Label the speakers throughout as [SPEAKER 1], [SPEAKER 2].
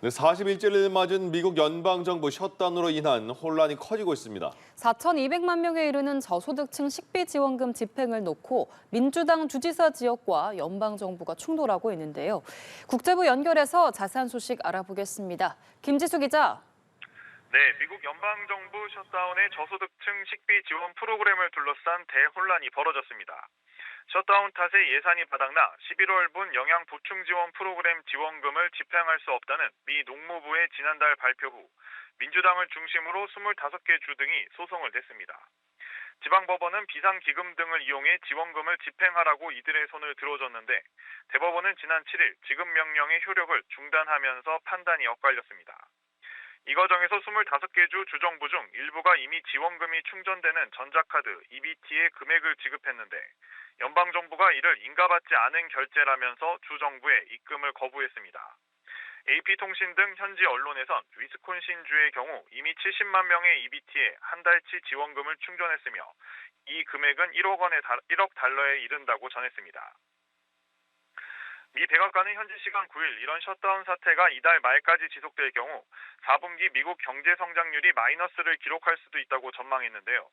[SPEAKER 1] 네, 41일째를 맞은 미국 연방정부 셧다운으로 인한 혼란이 커지고 있습니다.
[SPEAKER 2] 4,200만 명에 이르는 저소득층 식비 지원금 집행을 놓고 민주당 주지사 지역과 연방정부가 충돌하고 있는데요. 국제부 연결해서 자세한 소식 알아보겠습니다. 김지수 기자.
[SPEAKER 3] 네, 미국 연방정부 셧다운의 저소득층 식비 지원 프로그램을 둘러싼 대혼란이 벌어졌습니다. 셧다운 탓에 예산이 바닥나 11월분 영양 보충 지원 프로그램 지원금을 집행할 수 없다는 미 농무부의 지난달 발표 후 민주당을 중심으로 25개 주 등이 소송을 냈습니다. 지방법원은 비상기금 등을 이용해 지원금을 집행하라고 이들의 손을 들어줬는데 대법원은 지난 7일 지급 명령의 효력을 중단하면서 판단이 엇갈렸습니다. 이 과정에서 25개 주 주정부 중 일부가 이미 지원금이 충전되는 전자카드 EBT의 금액을 지급했는데 연방정부가 이를 인가받지 않은 결제라면서 주정부에 입금을 거부했습니다. AP통신 등 현지 언론에선 위스콘신주의 경우 이미 70만 명의 EBT에 한 달치 지원금을 충전했으며 이 금액은 1억 달러에 이른다고 전했습니다. 미 백악관은 현지 시간 9일 이런 셧다운 사태가 이달 말까지 지속될 경우 4분기 미국 경제 성장률이 마이너스를 기록할 수도 있다고 전망했는데요.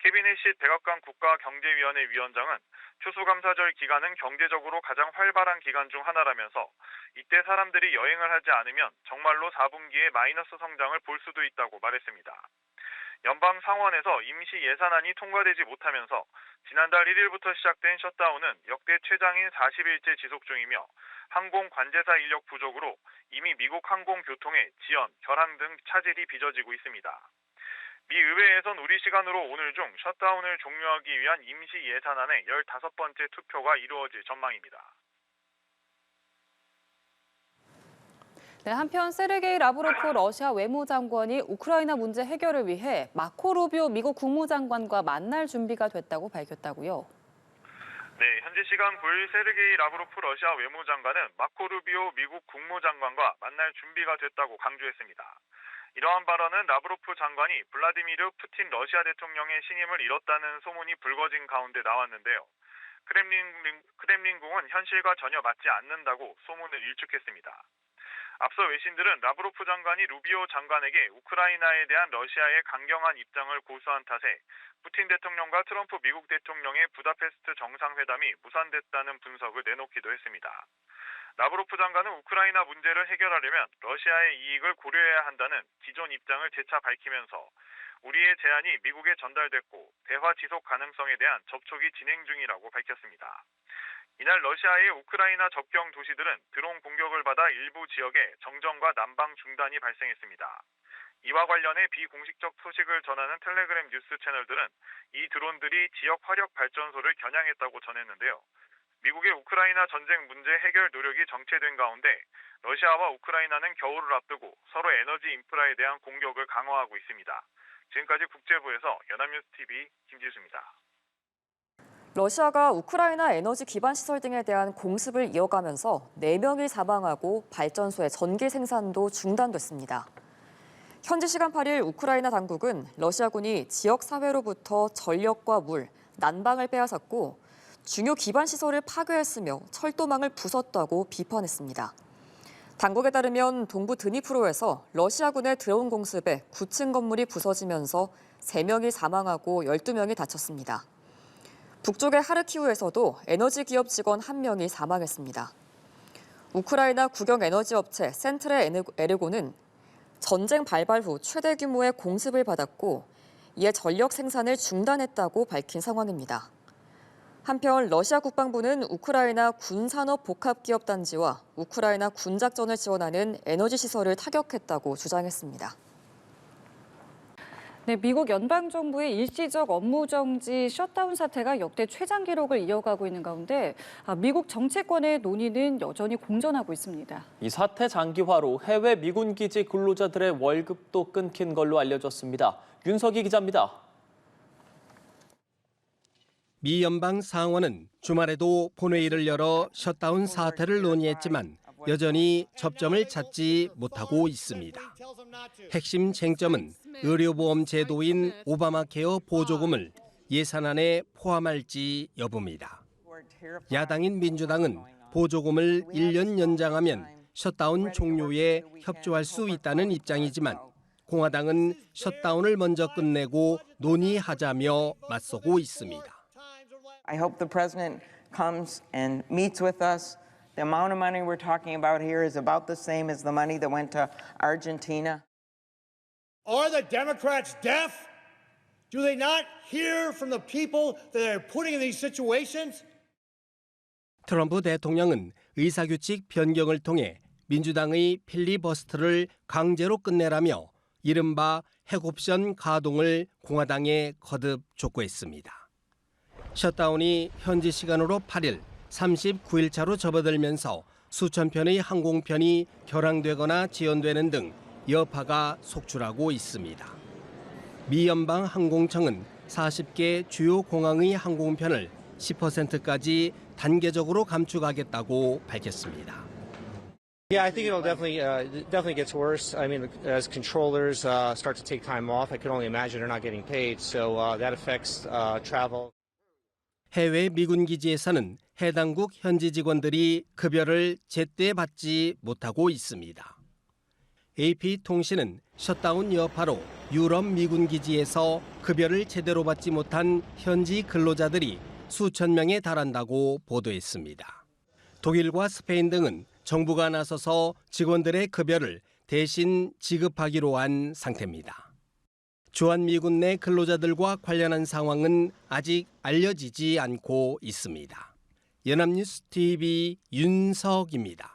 [SPEAKER 3] 케빈 해시 백악관 국가경제위원회 위원장은 추수감사절 기간은 경제적으로 가장 활발한 기간 중 하나라면서 이때 사람들이 여행을 하지 않으면 정말로 4분기에 마이너스 성장을 볼 수도 있다고 말했습니다. 연방 상원에서 임시 예산안이 통과되지 못하면서 지난달 1일부터 시작된 셧다운은 역대 최장인 40일째 지속 중이며 항공 관제사 인력 부족으로 이미 미국 항공교통의 지연, 결항 등 차질이 빚어지고 있습니다. 미 의회에선 우리 시간으로 오늘 중 셧다운을 종료하기 위한 임시 예산안의 15번째 투표가 이루어질 전망입니다.
[SPEAKER 2] 네, 한편 세르게이 라브로프 러시아 외무장관이 우크라이나 문제 해결을 위해 마코 루비오 미국 국무장관과 만날 준비가 됐다고 밝혔다고요.
[SPEAKER 3] 네, 현지 시간 9일 세르게이 라브로프 러시아 외무장관은 마코 루비오 미국 국무장관과 만날 준비가 됐다고 강조했습니다. 이러한 발언은 라브로프 장관이 블라디미르 푸틴 러시아 대통령의 신임을 잃었다는 소문이 불거진 가운데 나왔는데요. 크렘린궁은 현실과 전혀 맞지 않는다고 소문을 일축했습니다. 앞서 외신들은 라브로프 장관이 루비오 장관에게 우크라이나에 대한 러시아의 강경한 입장을 고수한 탓에 푸틴 대통령과 트럼프 미국 대통령의 부다페스트 정상회담이 무산됐다는 분석을 내놓기도 했습니다. 라브로프 장관은 우크라이나 문제를 해결하려면 러시아의 이익을 고려해야 한다는 기존 입장을 재차 밝히면서 우리의 제안이 미국에 전달됐고 대화 지속 가능성에 대한 접촉이 진행 중이라고 밝혔습니다. 이날 러시아의 우크라이나 접경 도시들은 드론 공격을 받아 일부 지역에 정전과 난방 중단이 발생했습니다. 이와 관련해 비공식적 소식을 전하는 텔레그램 뉴스 채널들은 이 드론들이 지역 화력 발전소를 겨냥했다고 전했는데요. 미국의 우크라이나 전쟁 문제 해결 노력이 정체된 가운데 러시아와 우크라이나는 겨울을 앞두고 서로 에너지 인프라에 대한 공격을 강화하고 있습니다. 지금까지 국제부에서 연합뉴스TV 김지수입니다.
[SPEAKER 4] 러시아가 우크라이나 에너지 기반 시설 등에 대한 공습을 이어가면서 4명이 사망하고 발전소의 전기 생산도 중단됐습니다. 현지 시간 8일 우크라이나 당국은 러시아군이 지역 사회로부터 전력과 물, 난방을 빼앗았고 중요 기반 시설을 파괴했으며 철도망을 부쉈다고 비판했습니다. 당국에 따르면 동부 드니프로에서 러시아군의 드론 공습에 9층 건물이 부서지면서 3명이 사망하고 12명이 다쳤습니다. 북쪽의 하르키우에서도 에너지 기업 직원 1명이 사망했습니다. 우크라이나 국영 에너지 업체 센트레 에르고는 전쟁 발발 후 최대 규모의 공습을 받았고 이에 전력 생산을 중단했다고 밝힌 상황입니다. 한편 러시아 국방부는 우크라이나 군산업복합기업단지와 우크라이나 군작전을 지원하는 에너지 시설을 타격했다고 주장했습니다.
[SPEAKER 2] 네, 미국 연방정부의 일시적 업무정지 셧다운 사태가 역대 최장 기록을 이어가고 있는 가운데 미국 정치권의 논의는 여전히 공전하고 있습니다.
[SPEAKER 5] 이 사태 장기화로 해외 미군 기지 근로자들의 월급도 끊긴 걸로 알려졌습니다. 윤석희 기자입니다.
[SPEAKER 6] 미 연방 상원은 주말에도 본회의를 열어 셧다운 사태를 논의했지만 여전히 접점을 찾지 못하고 있습니다. 핵심 쟁점은 의료보험 제도인 오바마 케어 보조금을 예산안에 포함할지 여부입니다. 야당인 민주당은 보조금을 1년 연장하면 셧다운 종료에 협조할 수 있다는 입장이지만 공화당은 셧다운을 먼저 끝내고 논의하자며 맞서고 있습니다.
[SPEAKER 7] I hope the president comes and meets with us. The amount of money we're talking about here is about the same as the money that went to Argentina.
[SPEAKER 8] Are the Democrats deaf? Do they not hear from the people that they're putting in these situations?
[SPEAKER 6] 트럼프 대통령은 의사규칙 변경을 통해 민주당의 필리버스터를 강제로 끝내라며 이른바 핵옵션 가동을 공화당에 거듭 촉구했습니다. 셧다운이 현지 시간으로 8일 39일차로 접어들면서 수천 편의 항공편이 결항되거나 지연되는 등 여파가 속출하고 있습니다. 미 연방 항공청은 40개 주요 공항의 항공편을 10%까지 단계적으로 감축하겠다고 밝혔습니다.
[SPEAKER 9] Yeah, I think it'll definitely gets worse. I mean, as controllers start to take time off, I can only imagine they're not getting paid, so that affects travel.
[SPEAKER 6] 해외 미군 기지에서는 해당국 현지 직원들이 급여를 제때 받지 못하고 있습니다. AP통신은 셧다운 여파로 유럽 미군 기지에서 급여를 제대로 받지 못한 현지 근로자들이 수천 명에 달한다고 보도했습니다. 독일과 스페인 등은 정부가 나서서 직원들의 급여를 대신 지급하기로 한 상태입니다. 주한미군 내 근로자들과 관련한 상황은 아직 알려지지 않고 있습니다. 연합뉴스 TV 윤석입니다.